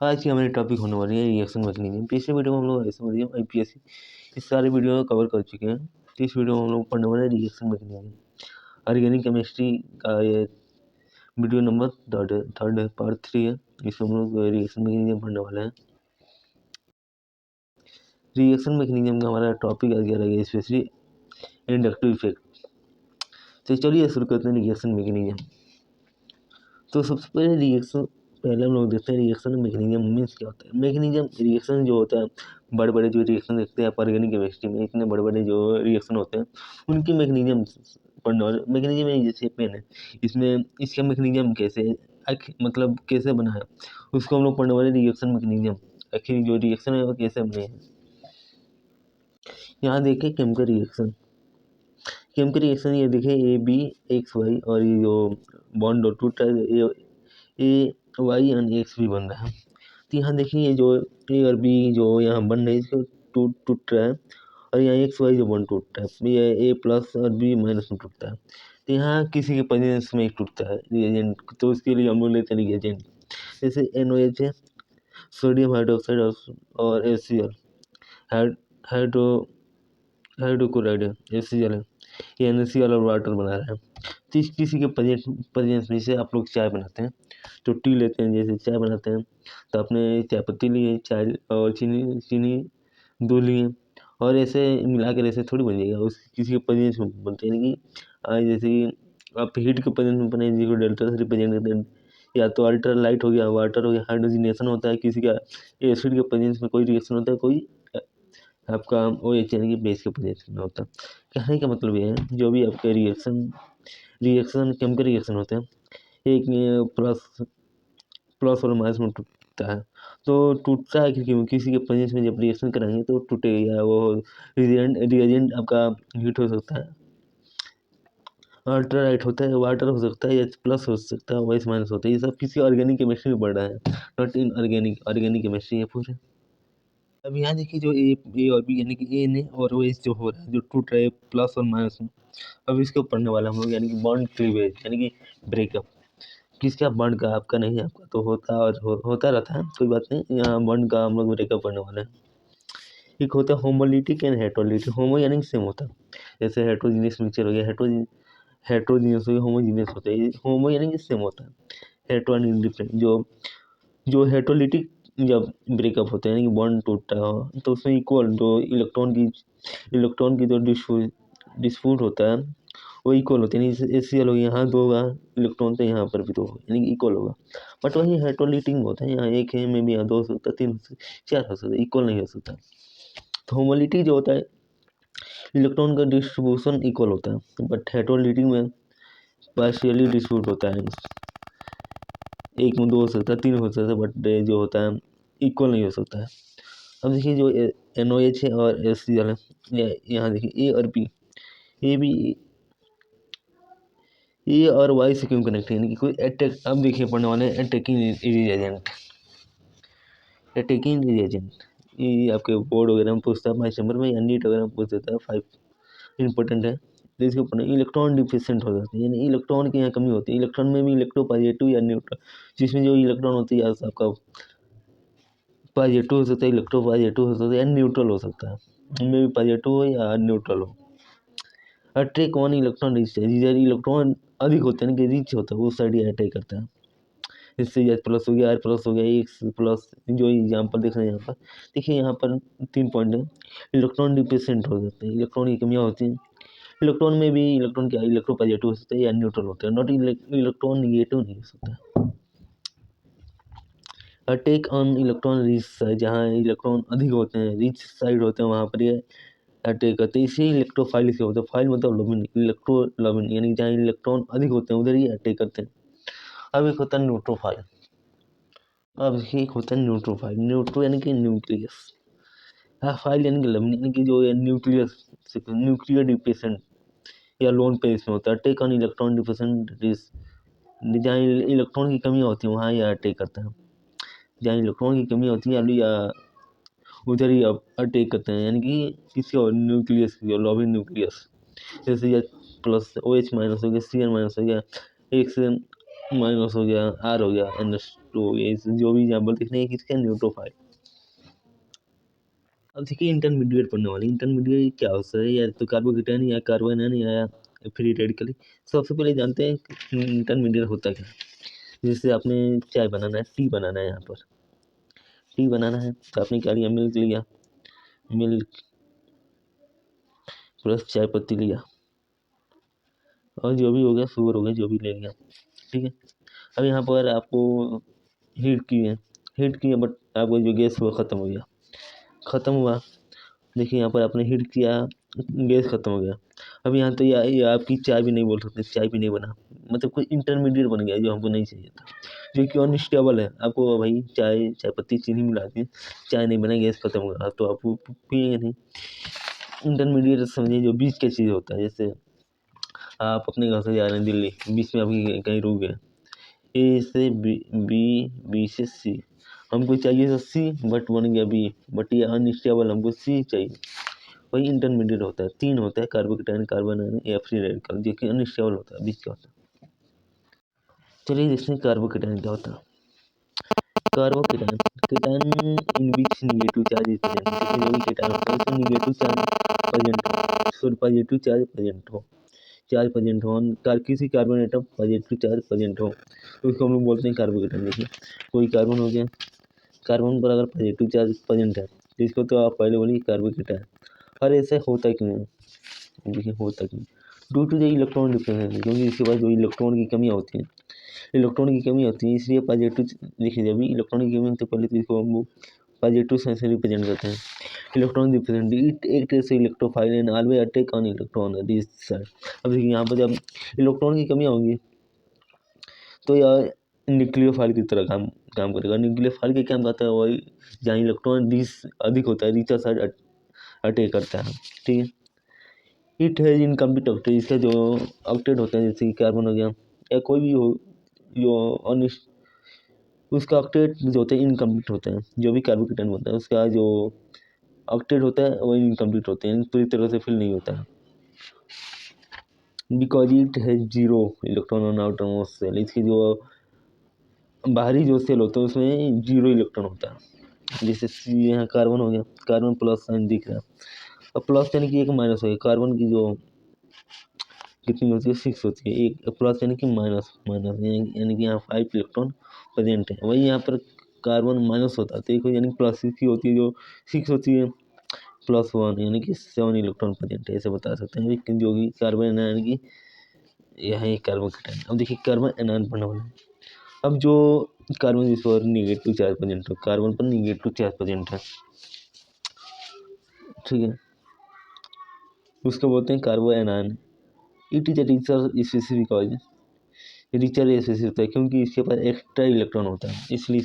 आज की हमारी टॉपिक होने वाली है रिएक्शन मैकेनिज्म। पिछले वीडियो में हम लोग समझिए आईपीएससी इस सारे वीडियो कवर कर चुके हैं। तो इस वीडियो में हम लोग पढ़ने वाले हैं रिएक्शन मैकेनिज्म। ऑर्गेनिक केमिस्ट्री का ये वीडियो नंबर थर्ड है, पार्ट 3 है। इसमें हम लोग रिएक्शन मैकेनिज्म पढ़ने वाले हैं। रिएक्शन मैकेनिज्म का हमारा टॉपिक आ गया स्पेशली इंडक्टिव इफेक्ट। तो चलिए शुरू करते हैं रिएक्शन मैकेनिज्म। तो सबसे पहले हम लोग देखते हैं रिएक्शन मैकेनिज्म मीन्स क्या होता है। मैकेनिज्म रिएक्शन जो होता है, बड़े बड़े जो रिएक्शन देखते हैं आप ऑर्गेनिक केमिस्ट्री में, इतने बड़े बड़े जो रिएक्शन होते हैं उनकी मैकेनिज्म पढ़ने वाले। मैकेनिज्म में जैसे पेन है, इसमें इसका मैकेनिज्म कैसे मतलब कैसे बना है उसको हम लोग पढ़ने वाले रिएक्शन मैकेनिज्म। आखिर जो रिएक्शन है वो कैसे बने हैं। यहाँ देखिए केमिकल रिएक्शन ये देखिए A B X Y और ये जो बॉन्ड टूट रहा है A Y और X भी बन रहा है। तो यहाँ देखिए ये जो A और B जो यहाँ बन रहे हैं इसको टूट रहा है, और यहाँ XY जो बॉन्ड टूट रहा है ये A+ और B- में टूटता है। तो यहाँ किसी के प्रेजेंस में टूटता है रिएजेंट, तो उसके लिए हम लोग लेते हैं रिएजेंट। जैसे NOH है, सोडियम हाइड्रोक्साइड और HCl हाइड्रोक्लोराइड है, HCl है, ये NaCl और वाटर बना रहा है। तो किसी के प्रेजेंस में से आप लोग चाय बनाते हैं तो टी लेते हैं, जैसे चाय बनाते हैं तो आपने चाय पत्ती लिए, चाय और चीनी 2 लिए, और ऐसे मिलाकर ऐसे थोड़ी बन जाएगा। उस किसी के प्रेजेंस में बनते हैं, यानी कि जैसे कि आप हीट के प्रेजेंस में बने जिसको डेल्टा से रिप्रेजेंट करते हैं, या तो अल्ट्रा लाइट हो गया, वाटर हो गया, हाइड्रोजनेशन होता है किसी का, एसिड के प्रेजेंस में कोई रिएक्शन होता है, कोई आपका OH यानी कि बेस के प्रेजेंस में होता है। कहने का मतलब ये है जो भी आपके रिएक्शन केमिकल रिएक्शन होते हैं, एक प्लस और माइनस में टूटता है। तो टूटता है क्योंकि किसी के प्रेजेंस में जब रिएक्शन कराएंगे तो टूटेगा। वो रिएजेंट आपका हीट हो सकता है, अल्ट्रा लाइट होता है, वाटर हो सकता है, H+ हो सकता है, OH- होता है। ये सब किसी ऑर्गेनिक केमिस्ट्री में पढ़ रहा है, नॉट इन ऑर्गेनिक केमिस्ट्री है पूरे। अब यहाँ देखिए जो ए और बी यानी कि A और OH जो हो रहा है, जो टूट रहा है प्लस और माइनस में, अब इसको पढ़ने वाला हम लोग, यानी कि बॉन्ड क्लीवेज यानी कि ब्रेकअप। किसका बॉन्ड का, आपका नहीं, आपका तो होता और होता रहता है, कोई बात नहीं। यहाँ बॉन्ड का हम लोग ब्रेकअप करने वाले हैं। एक होता है होमोलिटिक एंड हेट्रोलिटिक। होमो यानी कि सेम होता है, जैसे हेट्रोजीनियस मिक्सचर हो गया, हेट्रोजीनियस हो गया, होमोजीनियस होता है। होमो यानी कि सेम होता है, हेट्रो यानी डिफरेंट। जो हेट्रोलिटिक जब ब्रेकअप होता है यानी कि बॉन्ड टूटता है तो उसमें इक्वल जो इलेक्ट्रॉन की जो डिस्प्यूट होता है वो इक्वल होते हैं। यानी HCl हो, यहाँ 2 होगा इलेक्ट्रॉन, तो यहाँ पर भी 2 होगा, यानी कि इक्वल होगा। बट वही हेट्रोलिटिक होता है, यहाँ 1 है में भी, यहाँ 2 हो सकता है, 3 हो सकता है, 4 हो सकता है, इक्वल नहीं हो सकता। तो होमोलिटिक जो होता है इलेक्ट्रॉन का डिस्ट्रीब्यूशन इक्वल होता है, बट हेट्रोलिटिक में पार्शियली डिस्ट्रीब्यूट होता है, 1 में 2 हो सकता है, 3 हो सकता है, बट जो होता है इक्वल नहीं हो सकता है। अब देखिए जो NOH है और HCl है, यहाँ देखिए A और B, ए और वाई से क्यों कनेक्ट है, यानी कि कोई अटैक। अब देखिए पढ़ने वाले अटैकिंग रिएजेंट। ये आपके बोर्ड वगैरह में पूछता है 5 नंबर में, या नीट वगैरह में पूछ देता है 5, इंपॉर्टेंट है। तो इसके ऊपर इलेक्ट्रॉन डिफिशिएंट हो जाते हैं, यानी इलेक्ट्रॉन की यहाँ कमी होती है। इलेक्ट्रॉन में भी इलेक्ट्रोपॉजिटिव या न्यूट्रल, जिसमें जो इलेक्ट्रॉन होती है आपका पॉजिटिव हो सकता है, इलेक्ट्रोपॉजिटिव हो सकता है, या न्यूट्रल हो सकता है, उनमें भी पॉजिटिव हो या न्यूट्रल हो। अटैक ऑन इलेक्ट्रॉन रिच है, जिधर इलेक्ट्रॉन अधिक होते हैं कि रिच होता है उस साइड ये अटैक करता है। इससे H+ हो गया, R+ हो गया, X+, जो एग्जाम्पल देख रहे हैं यहाँ पर। देखिए यहाँ पर 3 पॉइंट है। इलेक्ट्रॉन डिफिशिएंट हो जाते हैं, इलेक्ट्रॉन की कमियाँ होती हैं। इलेक्ट्रॉन में भी इलेक्ट्रॉन क्या इलेक्ट्रोपॉजिटिव हो सकता है या न्यूट्रल होता है, नॉट इलेक्ट्रॉन निगेटिव नहीं हो सकता। Attack on electron rich side, जहाँ इलेक्ट्रॉन अधिक होते हैं, रिच साइड होते हैं, वहाँ पर ये अटैक करते हैं। इसी इलेक्ट्रोफाइल से होता है, फाइल मतलब लोबिन, इलेक्ट्रोलोबिन, यानी जहाँ इलेक्ट्रॉन अधिक होते हैं उधर ही अटैक करते हैं। अब एक होता है न्यूट्रोफाइल। अब एक होता है न्यूट्रोफाइल। न्यूट्रो यानी कि न्यूक्लियस, फाइल यानी कि लमिन, यानी कि जो न्यूक्लियस न्यूक्लियर डिफिशिएंट या लोन पेज में होता है। अटैक ऑन इलेक्ट्रॉन डिफिशिएंट, जहाँ इलेक्ट्रॉन की कमी होती है वहाँ यह अटैक करता है। जहाँ इलेक्ट्रॉन की कमी होती है या उधर ही अटैक करते हैं, यानी कि किसी और न्यूक्लियस की, लोबिन न्यूक्लियस, जैसे H+, OH- हो गया, Cl- हो गया, X- हो गया, R हो गया, NH तो ये जो भी एग्जाम्पल दिख रहे हैं किसके, न्यूट्रोफाइल। अब देखिए इंटरमीडिएट पढ़ने वाले, इंटरमीडिएट क्या होता है, या तो कार्बोकेटायन या कार्बोनाइन या फ्री रेडिकल। सबसे पहले जानते हैं इंटरमीडिएट होता क्या है। जैसे आपने चाय बनाना है, टी बनाना है, यहाँ पर टी बनाना है तो आपने क्या लिया, मिल्क लिया, मिल्क प्लस चाय पत्ती लिया और जो भी हो गया शुगर हो गया, जो भी ले लिया, ठीक है। अब यहाँ पर आपको हीट की है, हीट की है, बट आपको जो गैस वो ख़त्म हो गया, ख़त्म हुआ। देखिए यहाँ पर आपने हीट किया, गैस ख़त्म हो गया। अब यहाँ तो ये आपकी चाय भी नहीं बोल सकते, चाय भी नहीं बना, मतलब कोई इंटरमीडिएट बन गया जो हमको नहीं चाहिए था, जो कि अनस्टेबल है। आपको भाई चाय पत्ती चीनी मिला दी, चाय नहीं बना, गैस ख़त्म हो गया, तो आप पिएंगे नहीं। इंटरमीडिएट समझिए जो बीच का चीज़ होता है। जैसे आप अपने घर से जा रहे हैं दिल्ली, बीच में आपकी कहीं रुक गए, ए से बी से सी, हमको चाहिए था सी बट बन गया बी, बट ये अनस्टेबल, हमको सी चाहिए। वही इंटरमीडिएट होता है। तीन होता है, कार्बोकेटायन, कार्बोनाइन या फ्री रेडिकल, जो कि अनस्टेबल होता है, बीच का होता है। चलिए देखते हैं कार्बोकेटायन क्या होता है। Carbocation cation in which negative charge is present, जैसे जो भी केटायन होता है उसमें निगेटिव चार्ज प्रेजेंट हो, सॉरी पॉजिटिव चार्ज प्रेजेंट हो, किसी carbon atom positive charge present हो तो उसको हम लोग बोलते हैं कार्बोकेटायन। देखिए कोई कार्बन हो गया, कार्बन पर अगर पॉजिटिव चार्ज प्रेजेंट है तो इसको तो आप पहले बोलिए कार्बोकेटायन। और ऐसा होता क्यों है, देखिए होता क्यों, due to the electron deficiency, क्योंकि इसके पास जो इलेक्ट्रॉन की कमी होती है, इसलिए पॉजिटिव, देखिए जब भी इलेक्ट्रॉन की कमी होती है पहले तो इसको हम पॉजिटिव साइन से रिप्रेजेंट करते हैं। Electron deficiency it act as electrophile and always attack on electron this side. अब देखिए यहाँ पर जब इलेक्ट्रॉन की कमी होगी तो यह न्यूक्लियोफाइल की तरह काम करेगा। न्यूक्लियोफाइल के काम करता है वही, जहाँ इलेक्ट्रॉन डिस अधिक होता है, रिचा साइड अटैक करता है, ठीक है। इट हैज इनकम्प्लीट ऑक्टेट, इसका जो ऑक्टेट होता है जैसे कि कार्बन हो गया या कोई भी हो, जो उसका ऑक्टेट जो होते हैं इनकम्प्लीट होते हैं। जो भी कार्बोकेटायन बनता है उसका जो ऑक्टेट होता है वो इनकम्प्लीट होते हैं, पूरी तरह से फिल नहीं होता है। Because it has zero electron on outer most shell, इसकी जो बाहरी जो सेल होते हैं उसमें जीरो इलेक्ट्रॉन होता है। जैसे यहाँ कार्बन हो गया, कार्बन प्लस साइन दिख रहा है, अब प्लस यानी कि एक माइनस हो गया, कार्बन की जो कितनी होती है 6 होती है, एक प्लस यानी कि माइनस माइनस यानी कि यहाँ 5 इलेक्ट्रॉन प्रेजेंट है। वही यहाँ पर कार्बन माइनस होता है तो एक यानी प्लस की होती है, जो 6 होती है, +1 यानी कि 7 इलेक्ट्रॉन प्रेजेंट है, ऐसे बता सकते हैं। लेकिन जो कि कार्बन यानी कि यह है कार्बोकेटायन। अब देखिए कार्बन एनायन बनने वाला है। अब जो कार्बन जिस पर निगेटिव चार्ज प्रेजेंट हो, कार्बन पर निगेटिव चार्ज प्रेजेंट है, ठीक है, उसको बोलते हैं carbanion. It is richer specific, because richer specific होता है क्योंकि इसके पास एक्स्ट्रा इलेक्ट्रॉन होता है, इसलिए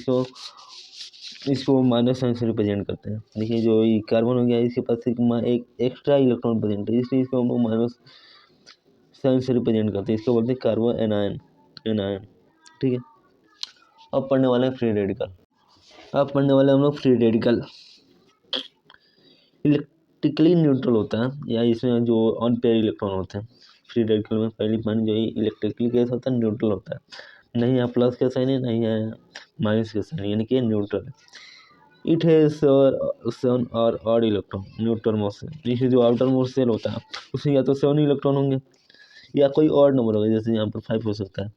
इसको माइनस साइन से रिप्रेजेंट करते हैं। देखिए जो ये कार्बन हो गया इसके पास एक एक्स्ट्रा इलेक्ट्रॉन प्रेजेंट है, इसलिए इसको हम लोग माइनस साइन से रिप्रेजेंट करते हैं, इसको बोलते हैं कार्बो एनायन, ठीक है। अब पढ़ने वाले हैं फ्री रेडिकल। अब पढ़ने वाले हम लोग फ्री रेडिकल। इलेक्ट्रिकली न्यूट्रल होता है, या इसमें जो अनपेयर इलेक्ट्रॉन होते हैं फ्री रेडिकल में, पहली पॉइंट जो इलेक्ट्रिकली कैसा होता है, न्यूट्रल होता है, नहीं है प्लस का साइन है, नहीं है माइनस का साइन, यानी कि न्यूट्रल है। इट है सेवन और odd electron neutral most shell, जैसे जो आउटर मोस्ट सेल होता है उसमें या तो 7 इलेक्ट्रॉन होंगे या कोई और नंबर होगा, जैसे यहाँ पर 5 हो सकता है,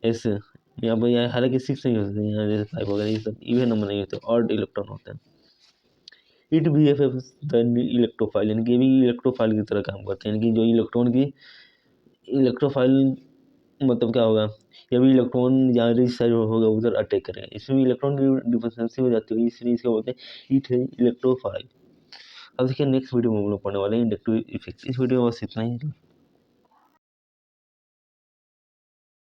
ऐसे यहाँ पर यहाँ हालांकि 6 नहीं हो सकते, यहाँ जैसे 5 वगैरह ये सब इवन नंबर नहीं होते, ऑड इलेक्ट्रॉन होते हैं। It be F F the electrophile, यानी कि ये भी इलेक्ट्रोफाइल की तरह काम करते हैं, यानी कि जो इलेक्ट्रॉन की इलेक्ट्रोफाइल मतलब क्या होगा, ये भी इलेक्ट्रॉन जहाँ रिच साइड होगा उधर अटैक करेगा, इसमें भी इलेक्ट्रॉन की डिफिशिएंसी हो जाती है, इसलिए इसको बोलते हैं इट है इलेक्ट्रोफाइल। अब देखिए नेक्स्ट वीडियो में हम लोग पढ़ने वाले हैं इंडक्टिव इफेक्ट। इस वीडियो में बस इतना ही।